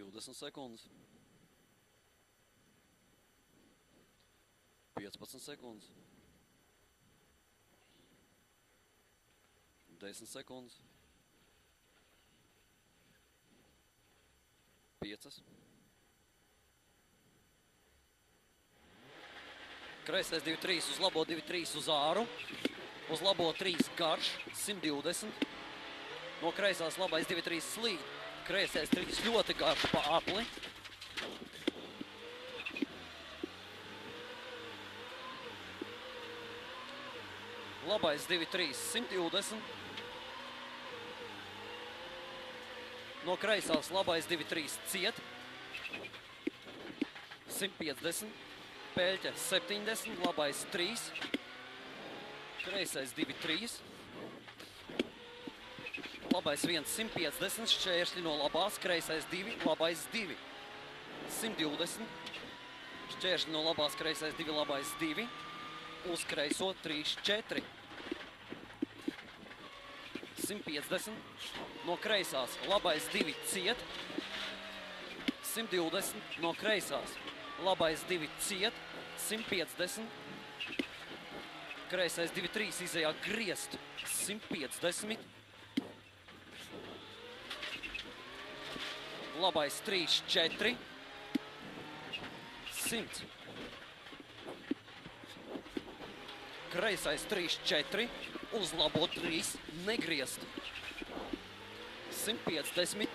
20 sekundes. 15 sekundes. 10 sekundes. 5. Kreisais 2-3 uz labo, 2-3 uz āru. Uz labo 3 garš, 120. No kreisās labais 2-3 slīd. Kreisais 3 ļoti garš pa apli. Labais 2-3, 120. No kreisās labais 2-3 ciet. 150. Peļķa 70, labais 3. Kreisais 2-3. Labais 1, 150, šķēršļi no labās. Kreisais 2, labais 2. 120. Šķēršļi no labās, kreisais 2, labais 2. Uz kreiso 3, 4. 150. No kreisās labais 2 ciet. 120. No kreisās labais 2 ciet. 150. Kreisais 2-3 izējā griezt. 150. Labais 3, 4. 100. Kreisais 3, 4. Uz labo 3. Negriezt. 150.